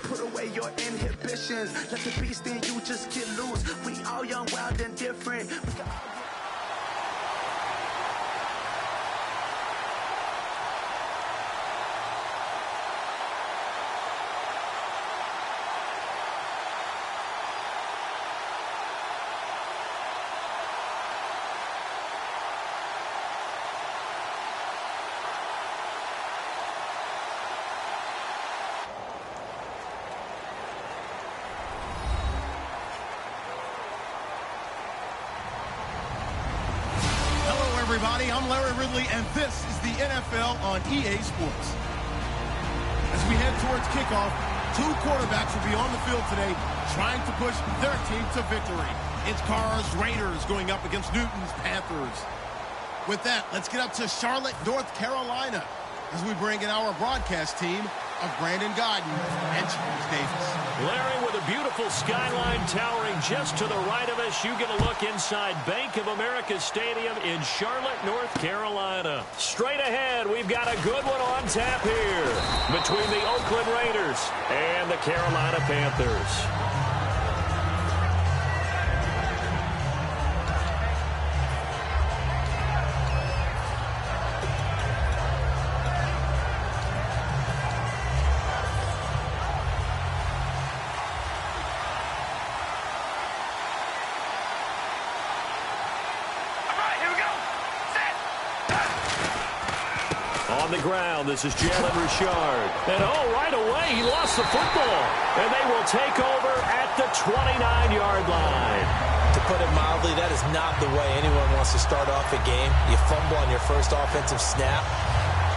Put away your inhibitions. Let the beast in you just get loose. We all young, wild, and different. Everybody, I'm Larry Ridley, and this is the NFL on EA Sports. As we head towards kickoff, two quarterbacks will be on the field today trying to push their team to victory. It's Carr's Raiders going up against Newton's Panthers. With that, let's get up to Charlotte, North Carolina, as we bring in our broadcast team of Brandon Godden and James Davis. Larry, with a beautiful skyline towering just to the right of us, you get a look inside Bank of America Stadium in Charlotte, North Carolina. Straight ahead, we've got a good one on tap here between the Oakland Raiders and the Carolina Panthers. On the ground, this is Jalen Richard. And right away, he lost the football. And they will take over at the 29-yard line. To put it mildly, that is not the way anyone wants to start off a game. You fumble on your first offensive snap.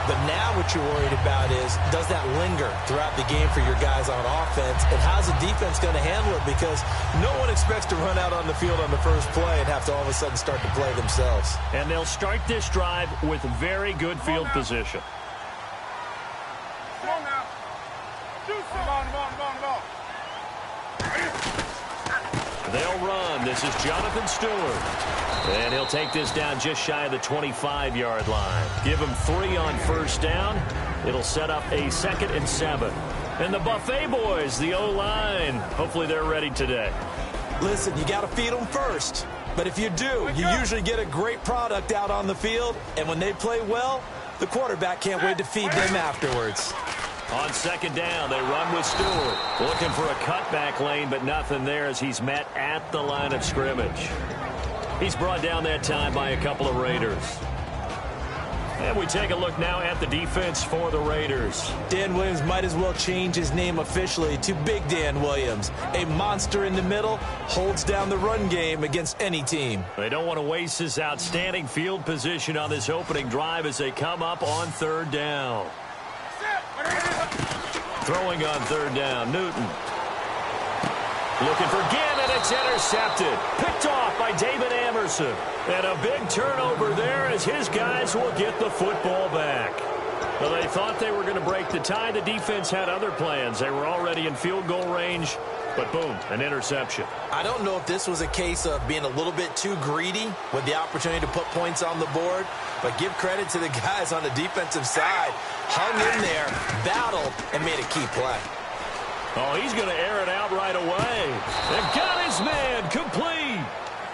But now what you're worried about is, does that linger throughout the game for your guys on offense? And how's the defense going to handle it? Because no one expects to run out on the field on the first play and have to all of a sudden start to play themselves. And they'll start this drive with very good field position. Come on now. They'll run. This is Jonathan Stewart. And he'll take this down just shy of the 25-yard line. Give him 3 on first down. It'll set up a 2nd and 7. And the Buffet boys, the O-line, hopefully they're ready today. Listen, you got to feed them first. But if you do, you usually get a great product out on the field. And when they play well, the quarterback can't wait to feed them afterwards. On 2nd down, they run with Stewart. Looking for a cutback lane, but nothing there as he's met at the line of scrimmage. He's brought down that time by a couple of Raiders. And we take a look now at the defense for the Raiders. Dan Williams might as well change his name officially to Big Dan Williams. A monster in the middle, holds down the run game against any team. They don't want to waste this outstanding field position on this opening drive as they come up on 3rd down. Throwing on 3rd down, Newton. Looking for Ginn, and it's intercepted. Picked off by David Amerson. And a big turnover there as his guys will get the football back. Well, they thought they were going to break the tie. The defense had other plans. They were already in field goal range, but boom, an interception. I don't know if this was a case of being a little bit too greedy with the opportunity to put points on the board, but give credit to the guys on the defensive side. Hung in there, battled, and made a key play. Oh, he's going to air it out right away. And got his man complete.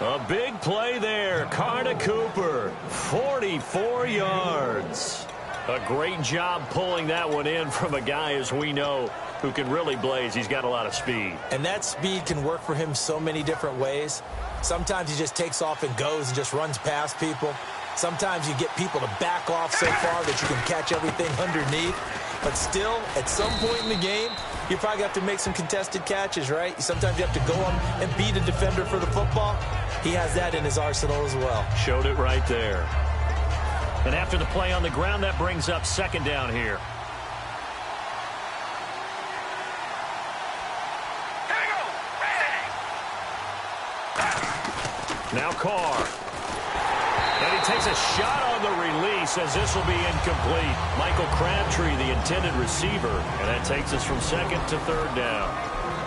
A big play there. Carter Cooper, 44 yards. A great job pulling that one in from a guy, as we know, who can really blaze. He's got a lot of speed. And that speed can work for him so many different ways. Sometimes he just takes off and goes and just runs past people. Sometimes you get people to back off so far that you can catch everything underneath. But still, at some point in the game, you probably have to make some contested catches, right? Sometimes you have to go up and beat a defender for the football. He has that in his arsenal as well. Showed it right there. And after the play on the ground, that brings up 2nd down here. Now Carr. And he takes a shot on the release as this will be incomplete. Michael Crabtree, the intended receiver. And that takes us from 2nd to 3rd down.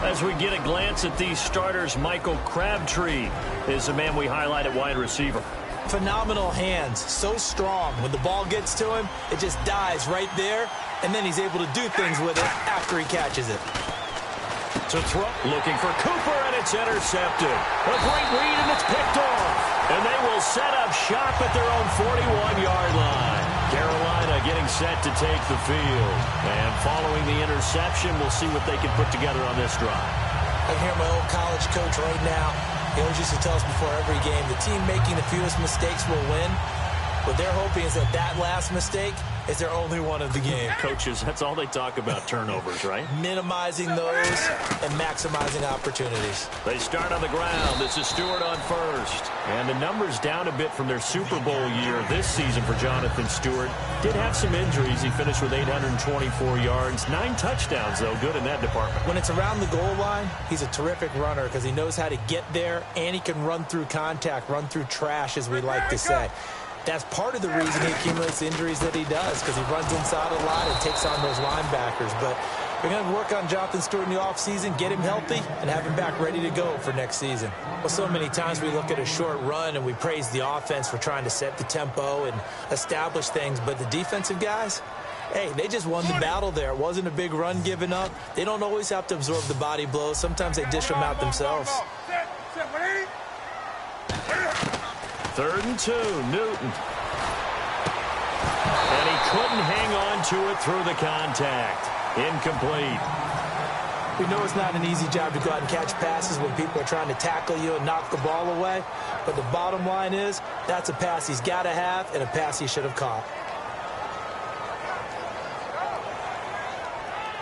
As we get a glance at these starters, Michael Crabtree is the man we highlight at wide receiver. Phenomenal hands, so strong. When the ball gets to him, it just dies right there, and then he's able to do things with it after he catches it. To throw, looking for Cooper, and it's intercepted. A great read, and it's picked off. And they will set up shop at their own 41-yard line. Carolina getting set to take the field. And following the interception, we'll see what they can put together on this drive. I can hear my old college coach right now. He always used to tell us before every game, the team making the fewest mistakes will win. What they're hoping is that last mistake is their only one of the game. Coaches, that's all they talk about, turnovers, right? Minimizing those and maximizing opportunities. They start on the ground. This is Stewart on first. And the numbers down a bit from their Super Bowl year this season for Jonathan Stewart. Did have some injuries. He finished with 824 yards. 9 touchdowns, though. Good in that department. When it's around the goal line, he's a terrific runner because he knows how to get there, and he can run through contact, run through trash, as we like to say. That's part of the reason he accumulates the injuries that he does, because he runs inside a lot and takes on those linebackers. But we're going to work on Jonathan Stewart in the offseason, get him healthy, and have him back ready to go for next season. Well, so many times we look at a short run and we praise the offense for trying to set the tempo and establish things, but the defensive guys, hey, they just won the battle there. It wasn't a big run given up. They don't always have to absorb the body blows. Sometimes they dish them out themselves. 3rd and 2, Newton. And he couldn't hang on to it through the contact. Incomplete. We know it's not an easy job to go out and catch passes when people are trying to tackle you and knock the ball away. But the bottom line is, that's a pass he's got to have and a pass he should have caught.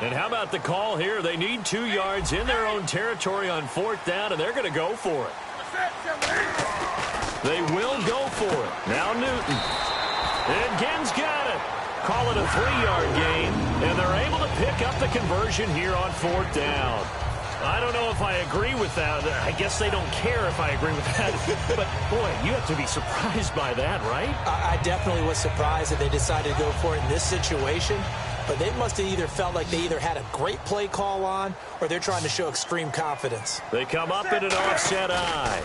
And how about the call here? They need 2 yards in their own territory on 4th down, and they're going to go for it. They will go for it. Now Newton. And Ginn's got it. Call it a 3-yard gain, and they're able to pick up the conversion here on 4th down. I don't know if I agree with that. I guess they don't care if I agree with that. But, boy, you have to be surprised by that, right? I definitely was surprised that they decided to go for it in this situation. But they must have either felt like they either had a great play call on or they're trying to show extreme confidence. They come up in an offset eye.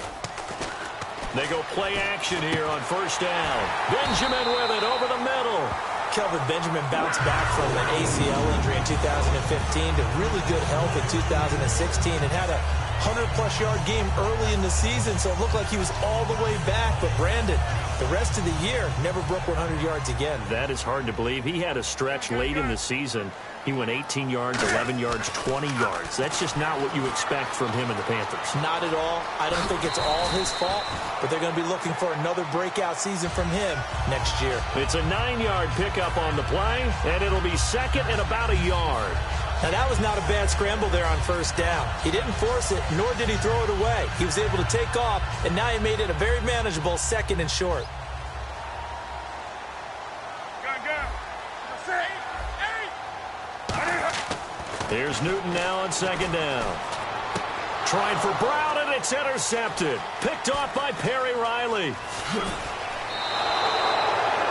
They go play action here on 1st down. Benjamin with it over the middle. Kelvin Benjamin bounced back from an ACL injury in 2015 to really good health in 2016 and had a 100-plus yard game early in the season, so it looked like he was all the way back. But Brandon, the rest of the year, never broke 100 yards again. That is hard to believe. He had a stretch late in the season. He went 18 yards, 11 yards, 20 yards. That's just not what you expect from him and the Panthers. Not at all. I don't think it's all his fault, but they're going to be looking for another breakout season from him next year. It's a 9-yard pickup on the play, and it'll be 2nd and about a yard. Now, that was not a bad scramble there on 1st down. He didn't force it, nor did he throw it away. He was able to take off, and now he made it a very manageable 2nd and short. Here's Newton now on 2nd down. Trying for Brown, and it's intercepted. Picked off by Perry Riley.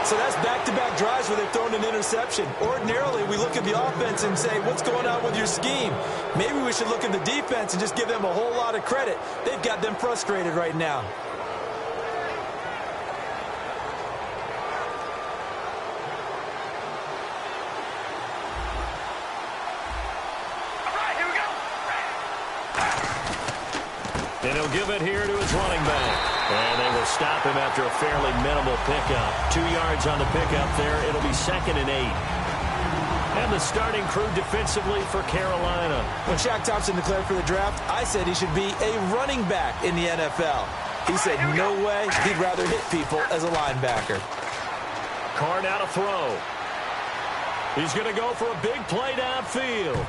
So that's back-to-back drives where they've thrown an interception. Ordinarily, we look at the offense and say, what's going on with your scheme? Maybe we should look at the defense and just give them a whole lot of credit. They've got them frustrated right now. And he'll give it here to his running back. And they will stop him after a fairly minimal pickup. 2 yards on the pickup there. It'll be 2nd and 8. And the starting crew defensively for Carolina. When Shaq Thompson declared for the draft, I said he should be a running back in the NFL. He said no way, he'd rather hit people as a linebacker. Carr now to throw. He's going to go for a big play downfield.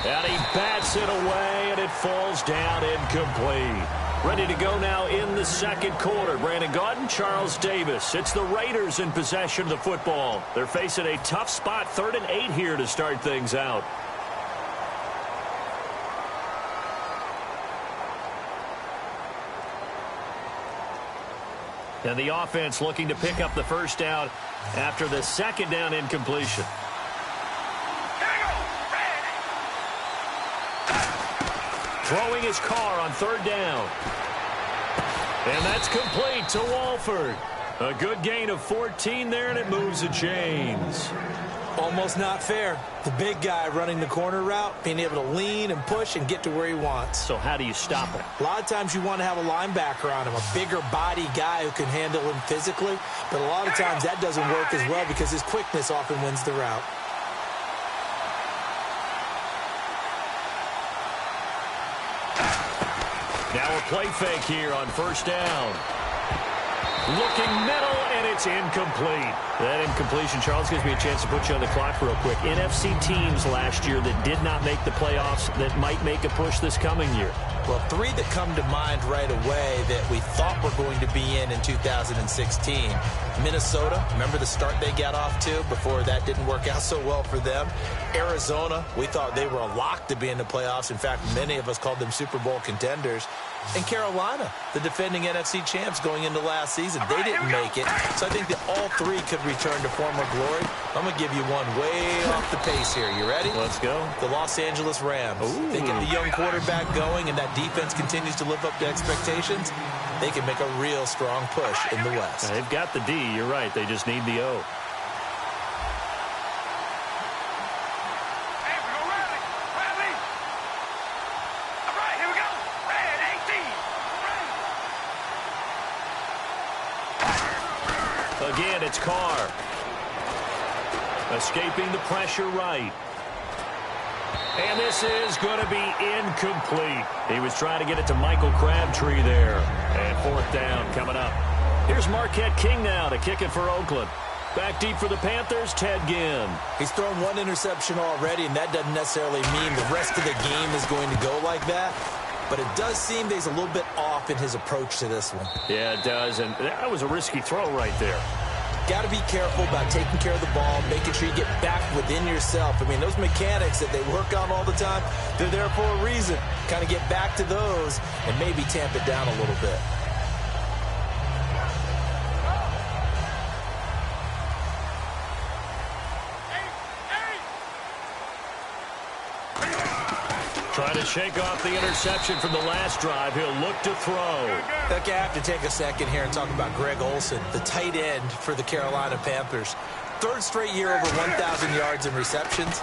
And he bats it away, and it falls down incomplete. Ready to go now in the 2nd quarter. Brandon Gaudin, Charles Davis. It's the Raiders in possession of the football. They're facing a tough spot, 3rd and 8 here to start things out. And the offense looking to pick up the 1st down after the 2nd down incompletion. Throwing his Carr on 3rd down. And that's complete to Walford. A good gain of 14 there, and it moves the chains. Almost not fair. The big guy running the corner route, being able to lean and push and get to where he wants. So how do you stop him? A lot of times you want to have a linebacker on him, a bigger body guy who can handle him physically. But a lot of times that doesn't work as well because his quickness often wins the route. Now a play fake here on first down. Looking middle, and it's incomplete. That incompletion, Charles, gives me a chance to put you on the clock real quick. NFC teams last year that did not make the playoffs that might make a push this coming year. Well, three that come to mind right away that we thought were going to be in 2016. Minnesota, remember the start they got off to before that didn't work out so well for them. Arizona, we thought they were a lock to be in the playoffs. In fact, many of us called them Super Bowl contenders. And Carolina, the defending NFC champs going into last season, they didn't make it. So I think that all three could return to former glory. I'm going to give you one way off the pace here. You ready? Let's go. The Los Angeles Rams. They get the young quarterback going, and that defense continues to live up to expectations. They can make a real strong push in the West. They've got the D. You're right. They just need the O. Again, it's Carr. Escaping the pressure right. And this is going to be incomplete. He was trying to get it to Michael Crabtree there. And fourth down coming up. Here's Marquette King now to kick it for Oakland. Back deep for the Panthers, Ted Ginn. He's thrown one interception already, and that doesn't necessarily mean the rest of the game is going to go like that. But it does seem that he's a little bit off in his approach to this one. Yeah, it does. And that was a risky throw right there. Got to be careful about taking care of the ball, making sure you get back within yourself. I mean, those mechanics that they work on all the time, they're there for a reason. Kind of get back to those and maybe tamp it down a little bit. Trying to shake off the interception from the last drive. He'll look to throw. Look, I have to take a second here and talk about Greg Olsen, the tight end for the Carolina Panthers. Third straight year over 1,000 yards in receptions.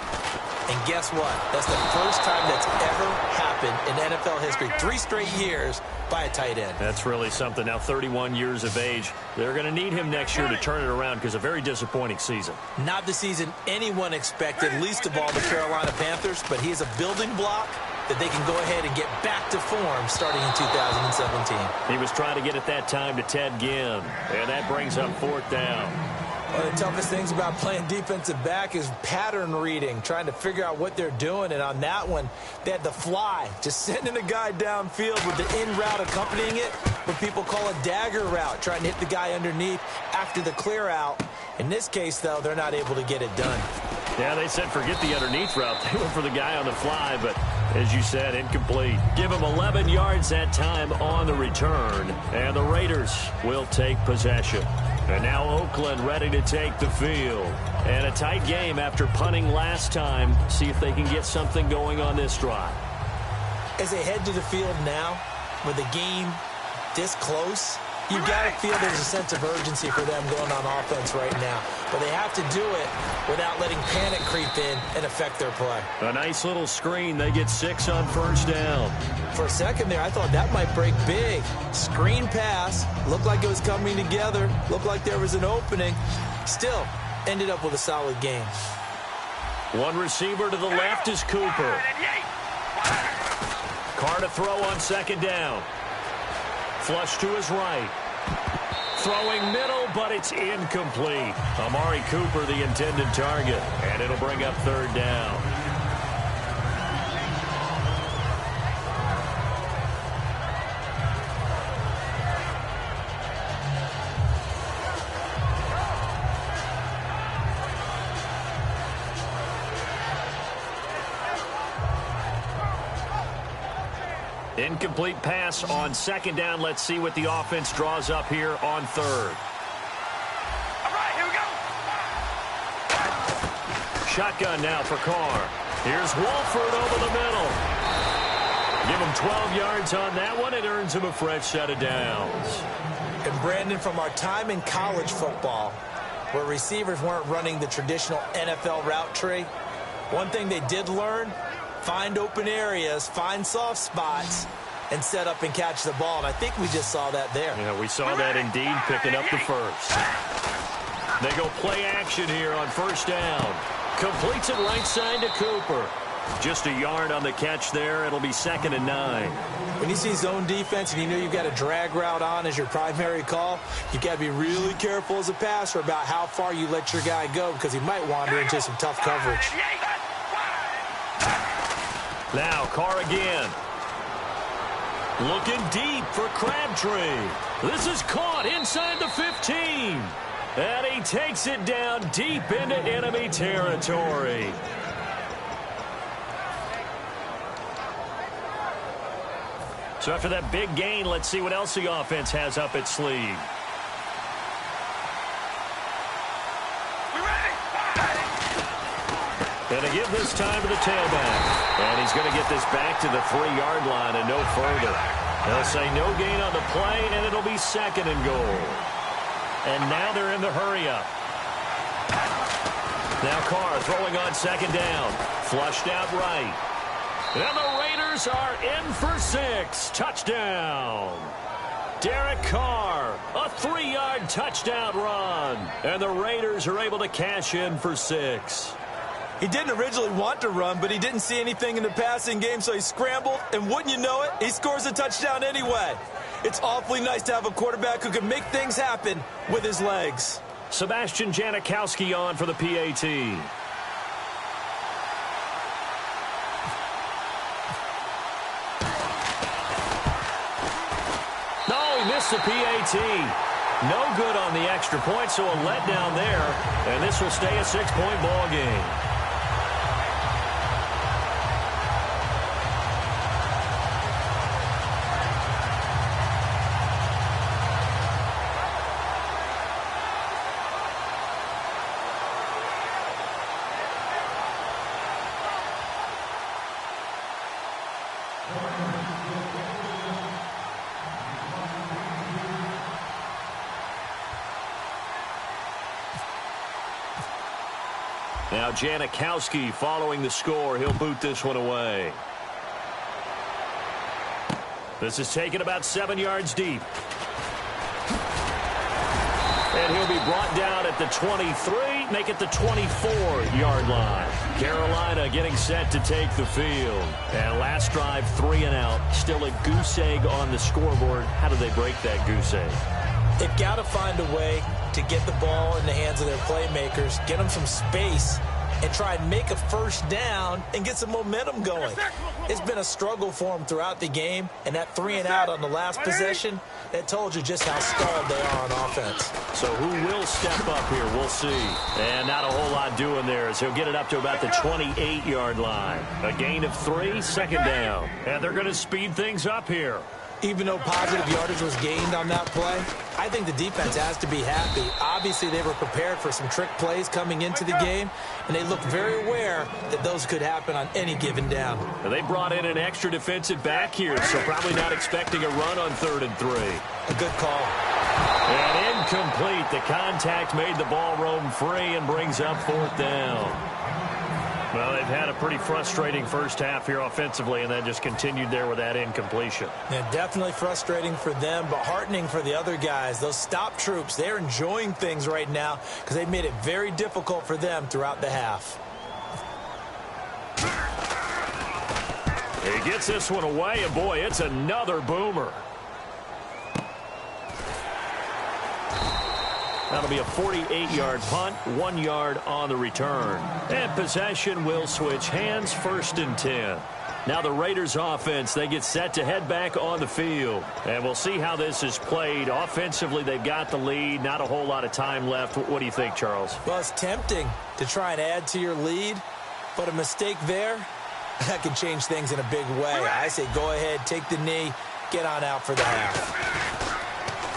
And guess what? That's the first time that's ever happened in NFL history. 3 straight years by a tight end. That's really something. Now 31 years of age. They're going to need him next year to turn it around because a very disappointing season. Not the season anyone expected, least of all the Carolina Panthers, but he is a building block that they can go ahead and get back to form starting in 2017. He was trying to get at that time to Ted Ginn, and that brings up fourth down. One of the toughest things about playing defensive back is pattern reading, trying to figure out what they're doing. And on that one, they had the fly, just sending a guy downfield with the in route accompanying it, what people call a dagger route, trying to hit the guy underneath after the clear out. In this case, though, they're not able to get it done. Yeah, they said forget the underneath route. They went for the guy on the fly, but as you said, incomplete. Give him 11 yards that time on the return, and the Raiders will take possession. And now Oakland ready to take the field. And a tight game after punting last time. See if they can get something going on this drive. As they head to the field now, with the game this close, you've got to feel there's a sense of urgency for them going on offense right now. But they have to do it without letting panic creep in and affect their play. A nice little screen. They get 6 on first down. For a second there, I thought that might break big. Screen pass. Looked like it was coming together. Looked like there was an opening. Still, ended up with a solid game. One receiver to the left is Cooper. Carr to throw on second down. Flush to his right. Throwing middle, but it's incomplete. Amari Cooper, the intended target, and it'll bring up third down. Incomplete pass on second down. Let's see what the offense draws up here on third. All right, here we go. Shotgun now for Carr. Here's Wolford over the middle. Give him 12 yards on that one. It earns him a fresh set of downs. And Brandon, from our time in college football, where receivers weren't running the traditional NFL route tree. One thing they did learn, find open areas, find soft spots, and set up and catch the ball. And I think we just saw that there. Yeah, we saw that indeed, picking up the first. They go play action here on first down. Completes it right side to Cooper. Just a yard on the catch there. It'll be 2nd and 9. When you see zone defense and you know you've got a drag route on as your primary call, you've got to be really careful as a passer about how far you let your guy go because he might wander into some tough coverage. Now Carr again. Looking deep for Crabtree. This is caught inside the 15. And he takes it down deep into enemy territory. So after that big gain, let's see what else the offense has up its sleeve. And to give this time to the tailback. And he's going to get this back to the 3-yard line and no further. They'll say no gain on the play, and it'll be 2nd and goal. And now they're in the hurry-up. Now Carr throwing on 2nd down. Flushed out right. And the Raiders are in for 6. Touchdown. Derek Carr, a 3-yard touchdown run. And the Raiders are able to cash in for 6. He didn't originally want to run, but he didn't see anything in the passing game, so he scrambled, and wouldn't you know it, he scores a touchdown anyway. It's awfully nice to have a quarterback who can make things happen with his legs. Sebastian Janikowski on for the PAT. No, he missed the PAT. No good on the extra point, so a letdown there, and this will stay a 6-point ball game. Now Janikowski following the score. He'll boot this one away. This is taken about 7 yards deep. And he'll be brought down at the 23, make it the 24-yard line. Carolina getting set to take the field. And last drive, 3 and out. Still a goose egg on the scoreboard. How do they break that goose egg? They've got to find a way to get the ball in the hands of their playmakers, get them some space, and try and make a first down and get some momentum going. It's been a struggle for them throughout the game, and that 3 and out on the last possession, that told you just how stalled they are on offense. So who will step up here? We'll see. And not a whole lot doing there as he'll get it up to about the 28-yard line. A gain of 3, 2nd down. And they're going to speed things up here. Even though positive yardage was gained on that play, I think the defense has to be happy. Obviously, they were prepared for some trick plays coming into the game, and they looked very aware that those could happen on any given down. And they brought in an extra defensive back here, so probably not expecting a run on 3rd and 3. A good call. And incomplete. The contact made the ball roam free and brings up 4th down. Well, they've had a pretty frustrating first half here offensively, and then just continued there with that incompletion. Yeah, definitely frustrating for them, but heartening for the other guys. Those stop troops, they're enjoying things right now because they've made it very difficult for them throughout the half. He gets this one away, and boy, it's another boomer. That'll be a 48-yard punt, 1 yard on the return. And possession will switch hands, 1st and 10. Now the Raiders offense, they get set to head back on the field. And we'll see how this is played. Offensively, they've got the lead. Not a whole lot of time left. What do you think, Charles? Well, it's tempting to try and add to your lead, but a mistake there, that can change things in a big way. I say go ahead, take the knee, get on out for the half.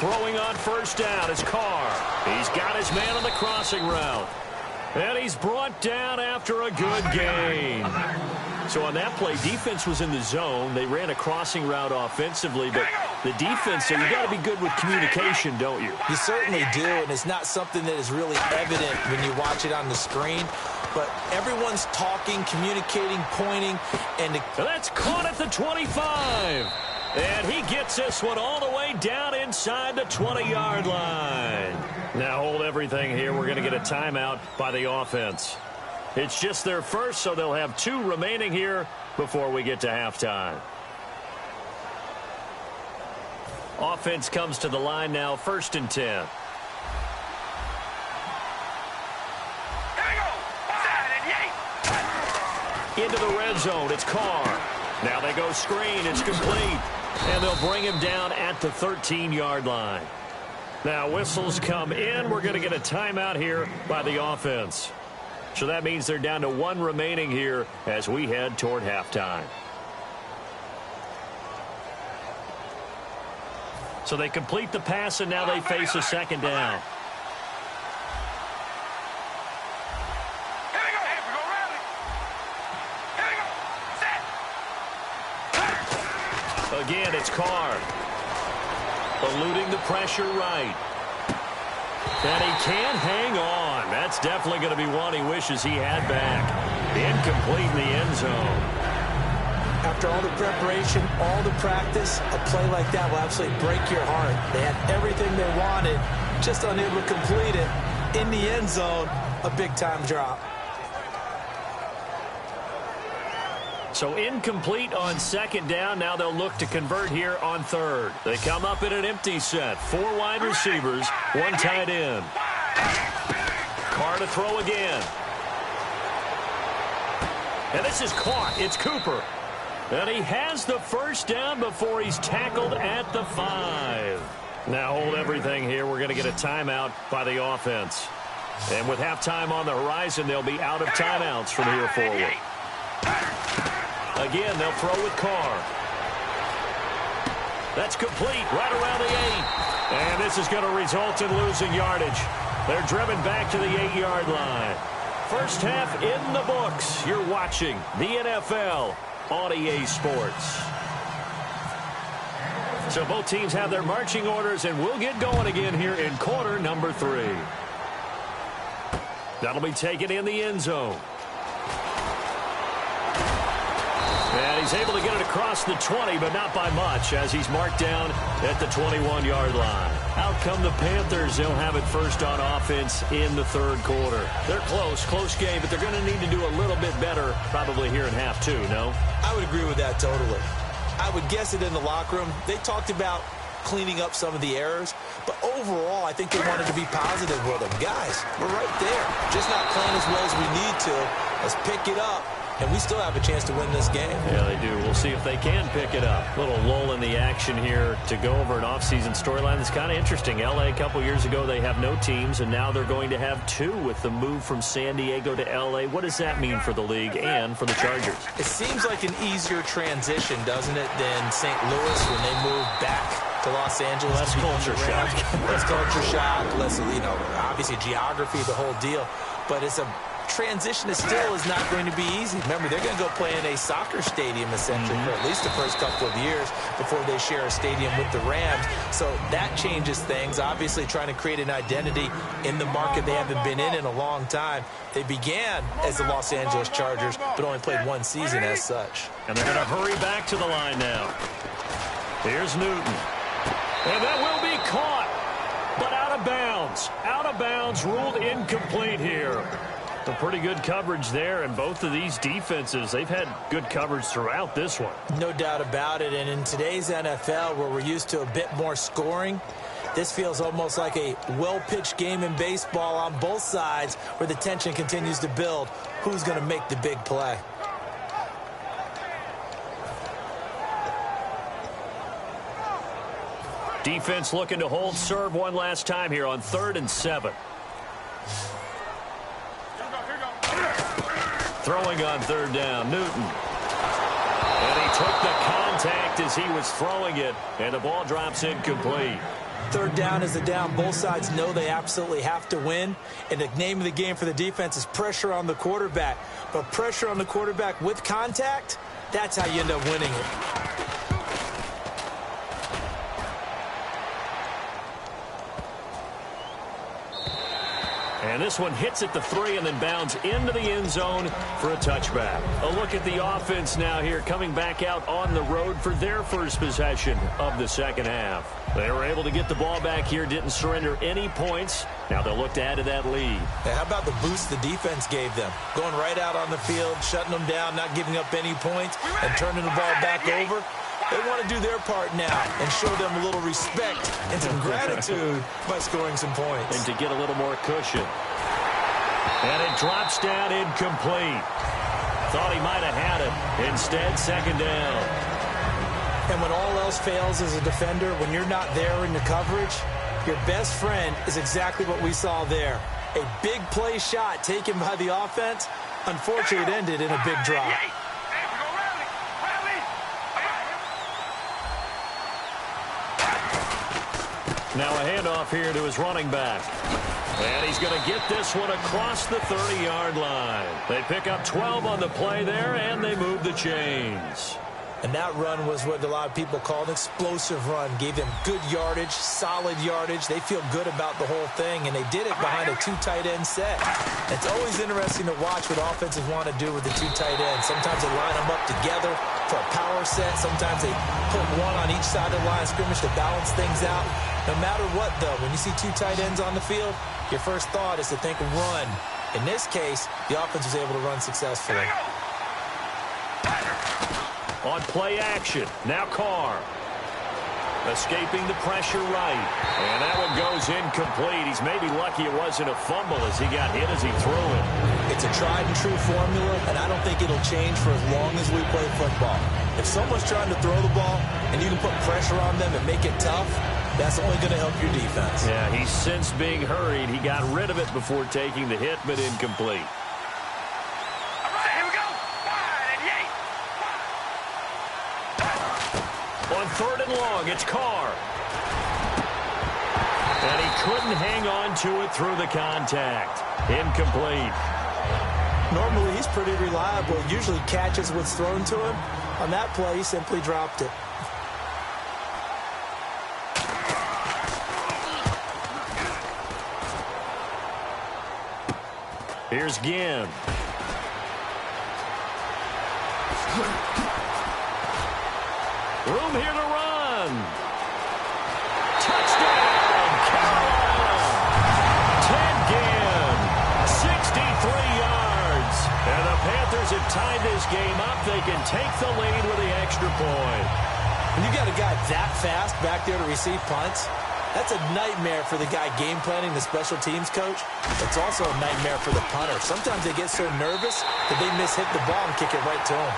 Throwing on 1st down is Carr. He's got his man on the crossing route. And he's brought down after a good gain. So on that play, defense was in the zone. They ran a crossing route offensively, but the defense, so you got to be good with communication, don't you? You certainly do, and it's not something that is really evident when you watch it on the screen. But everyone's talking, communicating, pointing, and that's caught at the 25. And he gets this one all the way down inside the 20-yard line. Now hold everything here. We're going to get a timeout by the offense. It's just their first, so they'll have 2 remaining here before we get to halftime. Offense comes to the line now, 1st and 10. Into the red zone, it's Carr. Now they go screen, it's complete. And they'll bring him down at the 13-yard line. Now whistles come in. We're going to get a timeout here by the offense. So that means they're down to 1 remaining here as we head toward halftime. So they complete the pass, and now they face a 2nd down. Again, it's Carr. Eluding the pressure right. And he can't hang on. That's definitely going to be one he wishes he had back. Incomplete in the end zone. After all the preparation, all the practice, a play like that will absolutely break your heart. They had everything they wanted, just unable to complete it. In the end zone, a big-time drop. So incomplete on 2nd down. Now they'll look to convert here on 3rd. They come up in an empty set. 4 wide receivers, 1 tight end. Carr to throw again. And this is caught. It's Cooper. And he has the 1st down before he's tackled at the 5. Now hold everything here. We're going to get a timeout by the offense. And with halftime on the horizon, they'll be out of timeouts from here forward. Again, they'll throw with Carr. That's complete right around the 8. And this is going to result in losing yardage. They're driven back to the 8-yard line. First half in the books. You're watching the NFL on EA Sports. So both teams have their marching orders, and we'll get going again here in quarter number 3. That'll be taken in the end zone. And he's able to get it across the 20, but not by much, as he's marked down at the 21-yard line. Out come the Panthers. They'll have it first on offense in the 3rd quarter. They're close game, but they're going to need to do a little bit better probably here in half 2, no? I would agree with that totally. I would guess it in the locker room. They talked about cleaning up some of the errors, but overall, I think they wanted to be positive with them. Guys, we're right there. Just not playing as well as we need to. Let's pick it up. And we still have a chance to win this game. Yeah, they do. We'll see if they can pick it up. Little lull in the action here to go over an offseason storyline that's kind of interesting. LA a couple years ago, they have no teams, and now they're going to have 2 with the move from San Diego to LA. What does that mean for the league and for the Chargers? It seems like an easier transition, doesn't it, than St. Louis when they moved back to Los Angeles. Less culture shock. Less culture shock, less, obviously geography, the whole deal. But it's a transition is not going to be easy. Remember, they're going to go play in a soccer stadium, essentially, for at least the first couple of years before they share a stadium with the Rams. So that changes things. Obviously, trying to create an identity in the market they haven't been in a long time. They began as the Los Angeles Chargers, but only played 1 season as such. And they're going to hurry back to the line now. Here's Newton. And that will be caught, but out of bounds. Out of bounds, ruled incomplete here. Some pretty good coverage there, and both of these defenses, they've had good coverage throughout this one. No doubt about it, and in today's NFL, where we're used to a bit more scoring, this feels almost like a well-pitched game in baseball on both sides, where the tension continues to build. Who's going to make the big play? Defense looking to hold serve one last time here on 3rd and 7. Throwing on 3rd down, Newton. And he took the contact as he was throwing it, and the ball drops incomplete. 3rd down is the down. Both sides know they absolutely have to win, and the name of the game for the defense is pressure on the quarterback. But pressure on the quarterback with contact, that's how you end up winning it. And this one hits at the 3 and then bounds into the end zone for a touchback. A look at the offense now here, coming back out on the road for their first possession of the second half. They were able to get the ball back here, didn't surrender any points. Now they'll look to add to that lead. Hey, how about the boost the defense gave them? Going right out on the field, shutting them down, not giving up any points, and turning the ball back over. They want to do their part now and show them a little respect and some gratitude by scoring some points. And to get a little more cushion. And it drops down incomplete. Thought he might have had it. Instead, second down. And when all else fails as a defender, when you're not there in the coverage, your best friend is exactly what we saw there. A big play shot taken by the offense. Unfortunately, it ended in a big drop. Now a handoff here to his running back. And he's going to get this one across the 30-yard line. They pick up 12 on the play there, and they move the chains. And that run was what a lot of people call an explosive run. Gave them good yardage, solid yardage. They feel good about the whole thing, and they did it behind a 2 tight end set. It's always interesting to watch what offenses want to do with the 2 tight ends. Sometimes they line them up together for a power set. Sometimes they put one on each side of the line of scrimmage to balance things out. No matter what, though, when you see 2 tight ends on the field, your first thought is to think run. In this case, the offense was able to run successfully. On play action, now Carr. Escaping the pressure right. And that one goes incomplete. He's maybe lucky it wasn't a fumble as he got hit as he threw it. It's a tried and true formula, and I don't think it'll change for as long as we play football. If someone's trying to throw the ball and you can put pressure on them and make it tough, that's only going to help your defense. Yeah, he's since being hurried. He got rid of it before taking the hit, but incomplete. On 3rd and long, it's Carr. And he couldn't hang on to it through the contact. Incomplete. Normally, he's pretty reliable. He usually catches what's thrown to him. On that play, he simply dropped it. Here's Ginn. Room here to run. Touchdown, Carolina. Ted Ginn, 63 yards. And the Panthers have tied this game up. They can take the lead with the extra point. When you got a guy that fast back there to receive punts, that's a nightmare for the guy game planning, the special teams coach. It's also a nightmare for the punter. Sometimes they get so nervous that they miss-hit the ball and kick it right to him.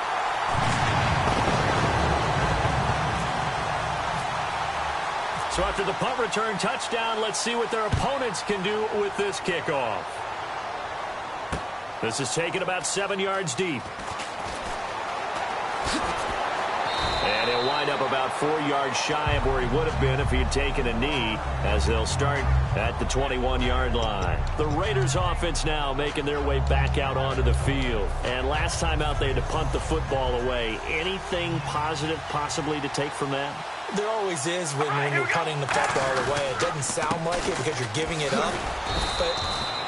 So after the punt return touchdown, let's see what their opponents can do with this kickoff. This is taken about 7 yards deep. And he'll wind up about 4 yards shy of where he would have been if he had taken a knee, as they'll start at the 21-yard line. The Raiders offense now making their way back out onto the field. And last time out, they had to punt the football away. Anything positive possibly to take from that? There always is when you're punting the football away. It doesn't sound like it because you're giving it up, but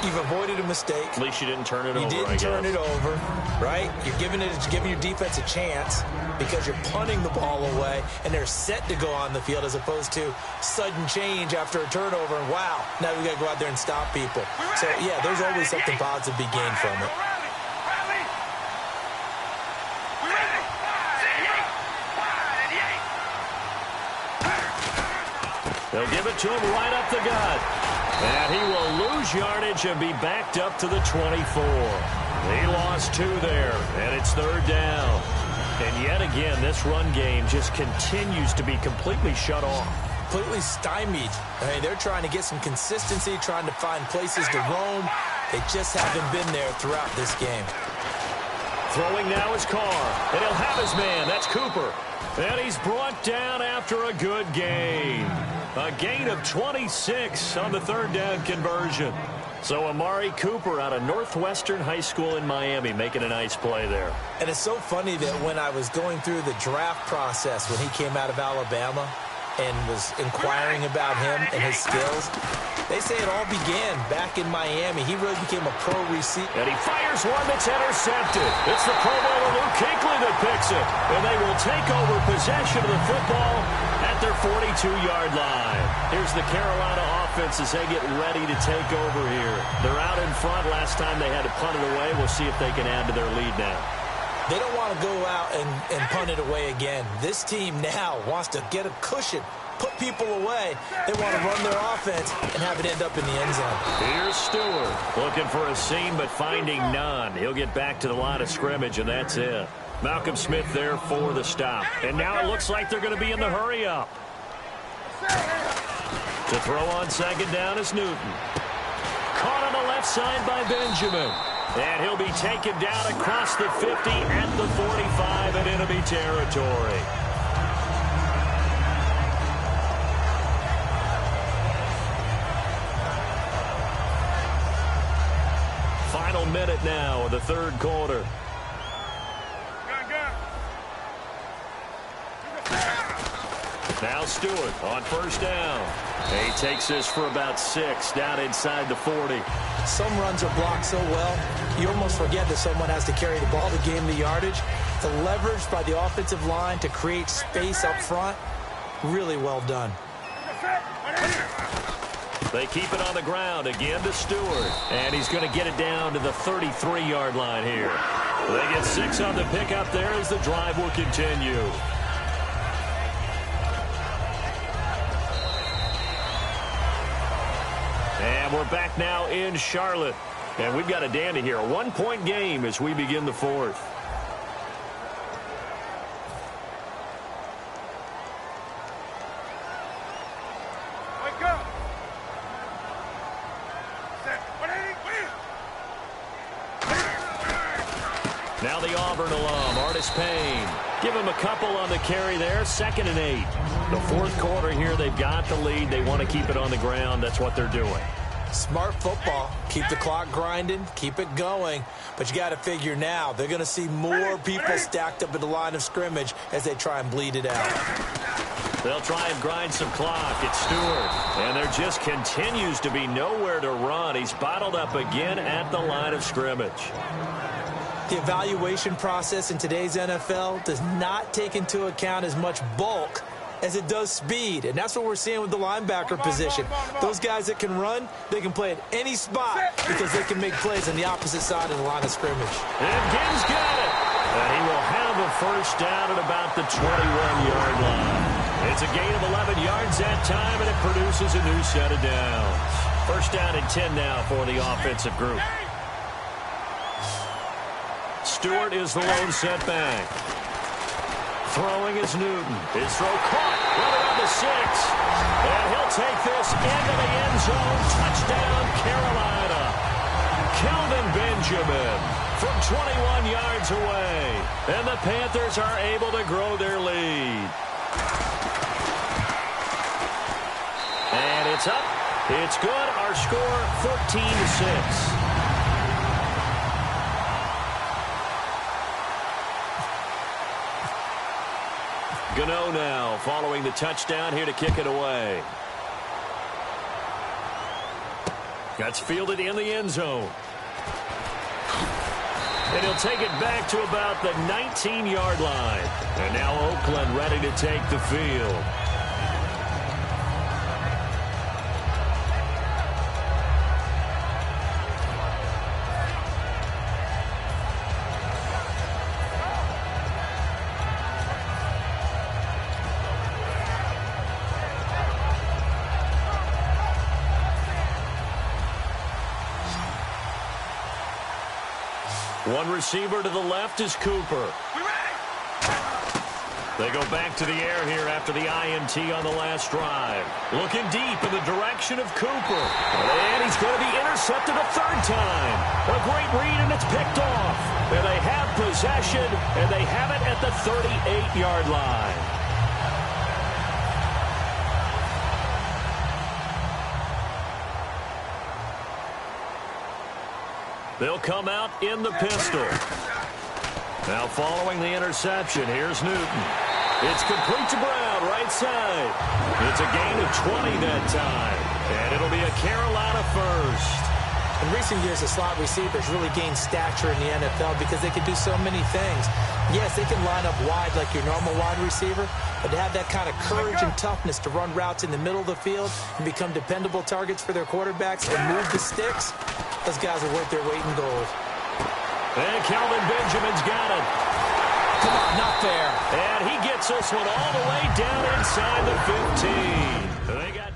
you've avoided a mistake. At least you didn't turn it over, You didn't turn it over, right? You're giving your defense a chance because you're punting the ball away, and they're set to go on the field as opposed to sudden change after a turnover. And wow, now we got to go out there and stop people. So, yeah, there's always something positive to be gained from it. They'll give it to him right up the gut. And he will lose yardage and be backed up to the 24. He lost 2 there, and it's 3rd down. And yet again, this run game just continues to be completely shut off. Completely stymied. I mean, they're trying to get some consistency, trying to find places to roam. They just haven't been there throughout this game. Throwing now is Carr, and he'll have his man. That's Cooper. And he's brought down after a good gain. A gain of 26 on the 3rd down conversion. So Amari Cooper out of Northwestern High School in Miami making a nice play there. And it's so funny that when I was going through the draft process when he came out of Alabama, and was inquiring about him and his skills. They say it all began back in Miami. He really became a pro receiver. And he fires one that's intercepted. It's the Pro Bowler Luke Kuechly that picks it. And they will take over possession of the football at their 42-yard line. Here's the Carolina offense as they get ready to take over here. They're out in front. Last time they had to punt it away. We'll see if they can add to their lead now. They don't want to go out and punt it away again. This team now wants to get a cushion, put people away. They want to run their offense and have it end up in the end zone. Here's Stewart looking for a seam but finding none. He'll get back to the line of scrimmage, and that's it. Malcolm Smith there for the stop. And now it looks like they're going to be in the hurry-up. To throw on second down is Newton. Caught on the left side by Benjamin. And he'll be taken down across the 50 at the 45 in enemy territory. Final minute now of the third quarter. Now Stewart on first down. He takes this for about 6 down inside the 40. Some runs are blocked so well, you almost forget that someone has to carry the ball to gain the yardage. The leverage by the offensive line to create space up front, really well done. They keep it on the ground again to Stewart. And he's going to get it down to the 33-yard line here. They get 6 on the pickup there as the drive will continue. And we're back now in Charlotte. And we've got a dandy here. A 1-point game as we begin the fourth. Now the Auburn alum, Artis Payne. Give him a couple on the carry there. 2nd and 8. The fourth quarter here, they've got the lead. They want to keep it on the ground. That's what they're doing. Smart football. Keep the clock grinding. Keep it going. But you got to figure now, they're going to see more people stacked up at the line of scrimmage as they try and bleed it out. They'll try and grind some clock. It's Stewart. And there just continues to be nowhere to run. He's bottled up again at the line of scrimmage. The evaluation process in today's NFL does not take into account as much bulk as it does speed. And that's what we're seeing with the linebacker position. Those guys that can run, they can play at any spot because they can make plays on the opposite side of the line of scrimmage. And Gibbs got it. And he will have a first down at about the 21-yard line. It's a gain of 11 yards that time, and it produces a new set of downs. First down and 10 now for the offensive group. Stewart is the lone setback. Throwing is Newton. His throw caught. Running on the 6. And he'll take this into the end zone. Touchdown, Carolina. Kelvin Benjamin from 21 yards away. And the Panthers are able to grow their lead. And it's up. It's good. Our score, 14-6. Gano now following the touchdown here to kick it away. That's fielded in the end zone. And he'll take it back to about the 19-yard line. And now Oakland ready to take the field. One receiver to the left is Cooper. They go back to the air here after the INT on the last drive. Looking deep in the direction of Cooper. And he's going to be intercepted a third time. A great read, and it's picked off. And they have possession, and they have it at the 38-yard line. They'll come out in the pistol. Now following the interception, here's Newton. It's complete to Brown, right side. It's a gain of 20 that time. And it'll be a Carolina first. In recent years, the slot receivers really gained stature in the NFL because they can do so many things. Yes, they can line up wide like your normal wide receiver, but to have that kind of courage and toughness to run routes in the middle of the field and become dependable targets for their quarterbacks and move the sticks, those guys are worth their weight in gold. And Kelvin Benjamin's got it. Come on, not fair. And he gets this one all the way down inside the 15. They got...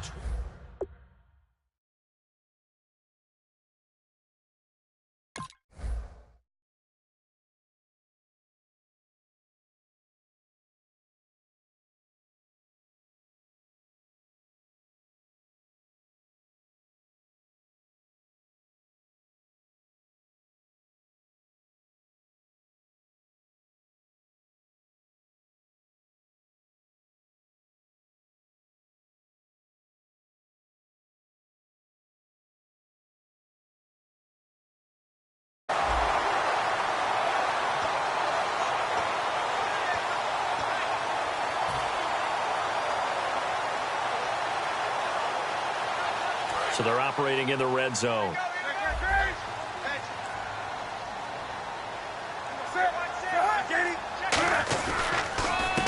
So they're operating in the red zone.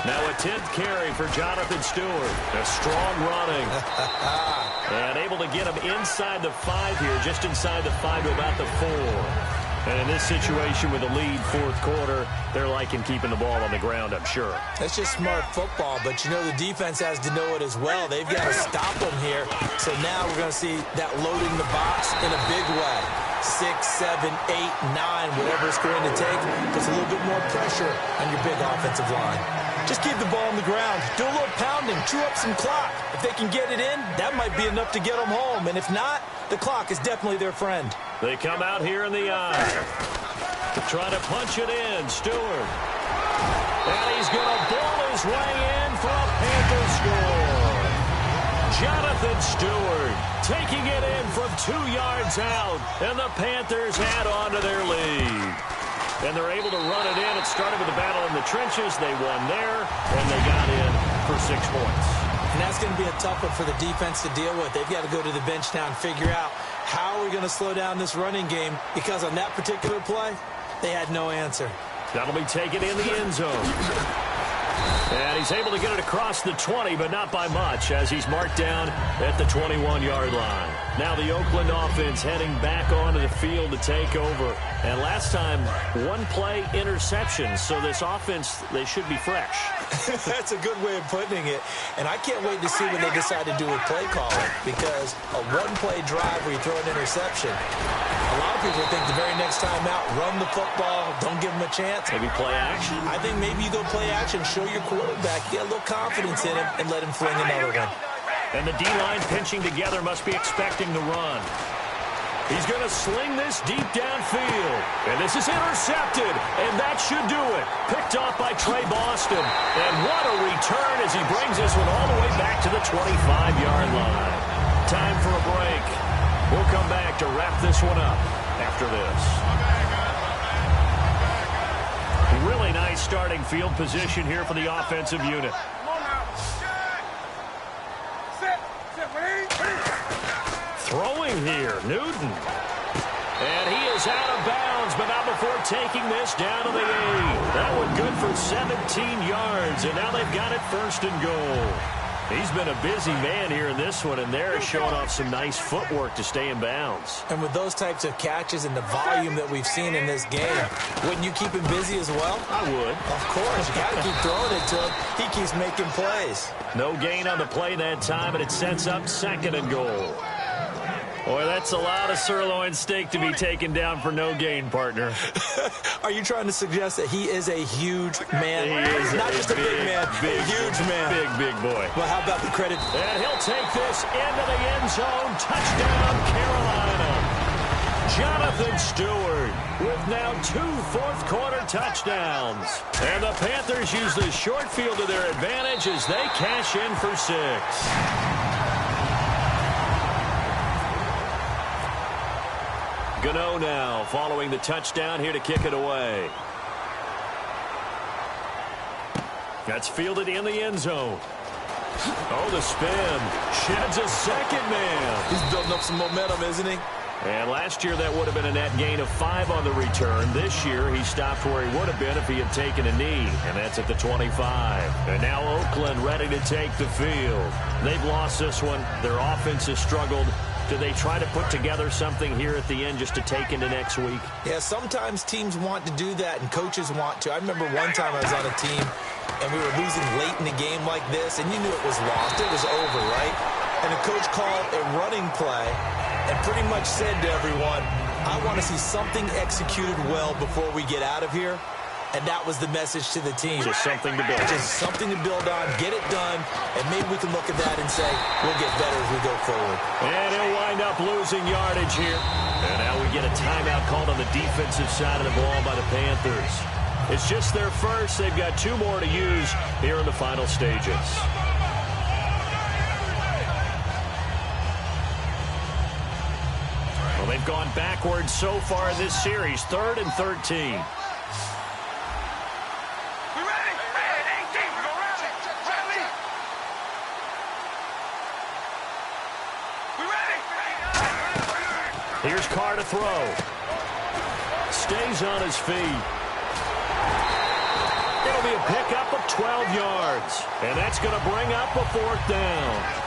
Now a 10th carry for Jonathan Stewart. A strong running. And able to get him inside the 5 here, just inside the 5 to about the 4. And in this situation with a lead fourth quarter, they're liking keeping the ball on the ground, I'm sure. That's just smart football, but you know the defense has to know it as well. They've got to stop them here. So now we're going to see that loading the box in a big way. 6, 7, 8, 9, whatever it's going to take, puts a little bit more pressure on your big offensive line. Just keep the ball on the ground. Do a little pounding. Chew up some clock. If they can get it in, that might be enough to get them home. And if not, the clock is definitely their friend. They come out here in the eye. Trying to punch it in. Stewart. And he's going to ball his way in for a Panther score. Jonathan Stewart taking it in from 2 yards out. And the Panthers add on to their lead. And they're able to run it in. It started with a battle in the trenches. They won there, and they got in for 6 points. And that's going to be a tough one for the defense to deal with. They've got to go to the bench now and figure out how are we going to slow down this running game, because on that particular play, they had no answer. That'll be taken in the end zone. And he's able to get it across the 20, but not by much, as he's marked down at the 21-yard line. Now the Oakland offense heading back onto the field to take over. And last time, 1-play interception. So this offense, they should be fresh. That's a good way of putting it. And I can't wait to see when they decide to do a play calling, because a 1-play drive where you throw an interception, a lot of people think the very next time out, run the football, don't give them a chance. Maybe play action? I think maybe you go play action, show your quarterback, get a little confidence in him, and let him fling another one. And the D-line pinching together must be expecting the run. He's going to sling this deep downfield. And this is intercepted. And that should do it. Picked off by Trey Boston. And what a return as he brings this one all the way back to the 25-yard line. Time for a break. We'll come back to wrap this one up after this. Really nice starting field position here for the offensive unit. Throwing here, Newton. And he is out of bounds, but not before taking this down to the 8. That one good for 17 yards, and now they've got it 1st and goal. He's been a busy man here in this one, and they're showing off some nice footwork to stay in bounds. And with those types of catches and the volume that we've seen in this game, wouldn't you keep him busy as well? I would. Of course. You got to keep throwing it to him. He keeps making plays. No gain on the play that time, and it sets up 2nd and goal. Boy, that's a lot of sirloin steak to be taken down for no gain, partner. Are you trying to suggest that he is a huge man? He is not just a big man, a huge man. Big boy. Well, how about the credit? And he'll take this into the end zone. Touchdown, Carolina. Jonathan Stewart with now 2 fourth-quarter touchdowns. And the Panthers use the short field to their advantage as they cash in for 6. Gano now following the touchdown here to kick it away. That's fielded in the end zone. Oh, the spin. Sheds a second man. He's building up some momentum, isn't he? And last year, that would have been a net gain of 5 on the return. This year, he stopped where he would have been if he had taken a knee, and that's at the 25. And now Oakland ready to take the field. They've lost this one. Their offense has struggled. Do they try to put together something here at the end just to take into next week? Yeah, sometimes teams want to do that, and coaches want to. I remember one time I was on a team, and we were losing late in the game like this, and you knew it was lost. It was over, right? And the coach called a running play and pretty much said to everyone, I want to see something executed well before we get out of here. And that was the message to the team. Just something to build on. Just something to build on, get it done, and maybe we can look at that and say, we'll get better as we go forward. And he'll wind up losing yardage here. And now we get a timeout called on the defensive side of the ball by the Panthers. It's just their first. They've got 2 more to use here in the final stages. Well, they've gone backwards so far in this series. 3rd and 13. Here's Carr to throw. Stays on his feet. It'll be a pickup of 12 yards. And that's going to bring up a 4th down.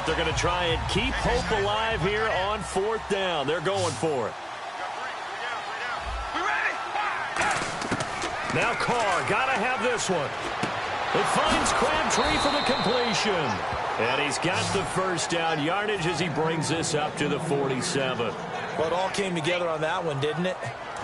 They're going to try and keep hope alive here on 4th down. They're going for it. Now Carr, got to have this one. It finds Crabtree for the completion. And he's got the 1st down yardage as he brings this up to the 47. Well, it all came together on that one, didn't it?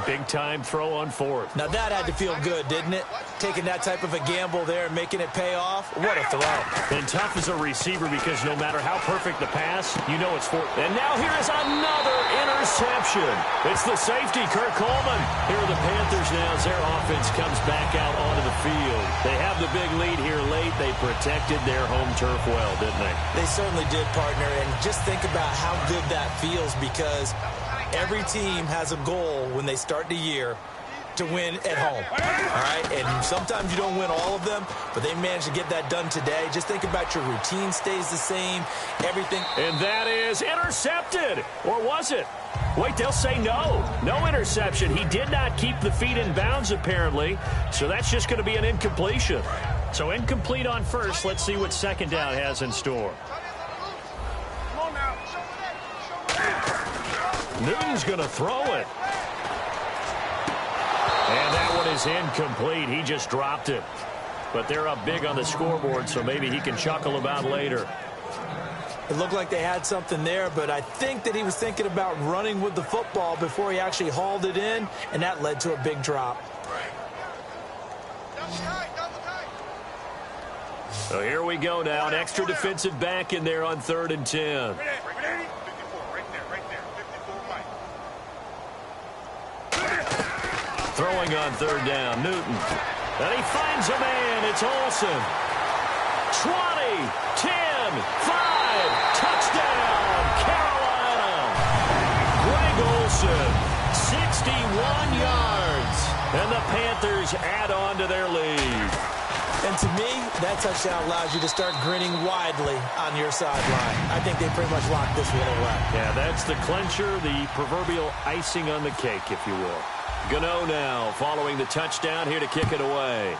Big-time throw on 4th. Now, that had to feel good, didn't it? Taking that type of a gamble there and making it pay off. What a throw. And tough as a receiver because no matter how perfect the pass, you know it's 4th. And now here is another interception. It's the safety, Kurt Coleman. Here are the Panthers now as their offense comes back out onto the field. They have the big lead here late. They protected their home turf well, didn't they? They certainly did, partner. And just think about how good that feels because every team has a goal when they start the year to win at home, all right? And sometimes you don't win all of them, but they managed to get that done today. Just think about your routine stays the same, everything. And that is intercepted, or was it? Wait, they'll say no. No interception. He did not keep the feet in bounds, apparently, so that's just going to be an incompletion. So incomplete on 1st. Let's see what 2nd down has in store. Newton's going to throw it. And that one is incomplete. He just dropped it. But they're up big on the scoreboard, so maybe he can chuckle about later. It looked like they had something there, but I think that he was thinking about running with the football before he actually hauled it in, and that led to a big drop. So here we go now. An extra defensive back in there on 3rd and 10. Throwing on 3rd down, Newton. And he finds a man. It's Olsen. 20, 10, 5, touchdown, Carolina. Greg Olsen, 61 yards. And the Panthers add on to their lead. And to me, that touchdown allows you to start grinning widely on your sideline. I think they pretty much locked this one away. Yeah, that's the clincher, the proverbial icing on the cake, if you will. Gano now following the touchdown here to kick it away.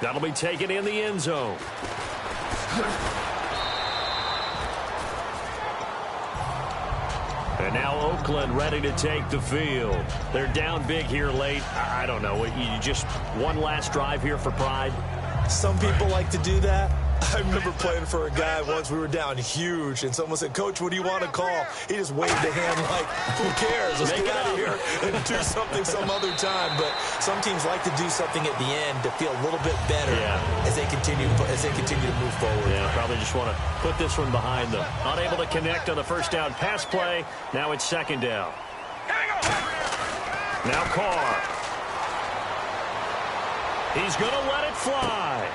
That'll be taken in the end zone. And now Oakland ready to take the field. They're down big here late. I don't know. You just one last drive here for pride? Some people like to do that. I remember playing for a guy once. We were down huge, and someone said, Coach, what do you want to call? He just waved a hand like, who cares? Let's get out of here and do something some other time. But some teams like to do something at the end to feel a little bit better as they continue to move forward. Yeah, probably just want to put this one behind them. Unable to connect on the 1st down pass play. Now it's 2nd down. Now Carr. He's going to let it fly.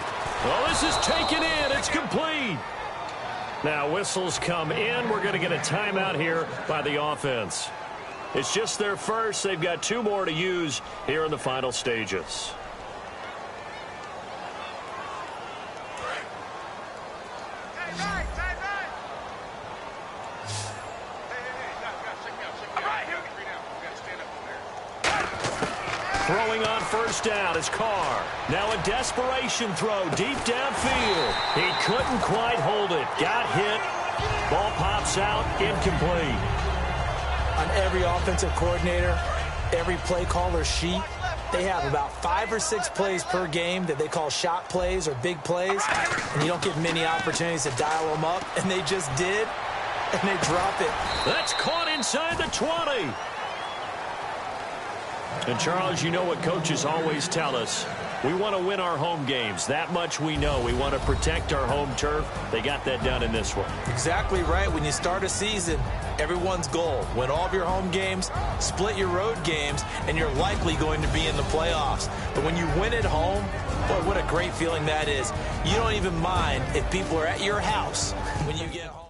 Well, this is taken in. It's complete. Now, whistles come in. We're going to get a timeout here by the offense. It's just their first. They've got 2 more to use here in the final stages. Throwing on first down is Carr. Now a desperation throw deep downfield. He couldn't quite hold it. Got hit. Ball pops out. Incomplete. On every offensive coordinator, every play caller sheet, they have about 5 or 6 plays per game that they call shot plays or big plays, and you don't get many opportunities to dial them up, and they just did, and they drop it. That's caught inside the 20. And, Charles, you know what coaches always tell us. We want to win our home games. That much we know. We want to protect our home turf. They got that done in this one. Exactly right. When you start a season, everyone's goal, win all of your home games, split your road games, and you're likely going to be in the playoffs. But when you win at home, boy, what a great feeling that is. You don't even mind if people are at your house when you get home.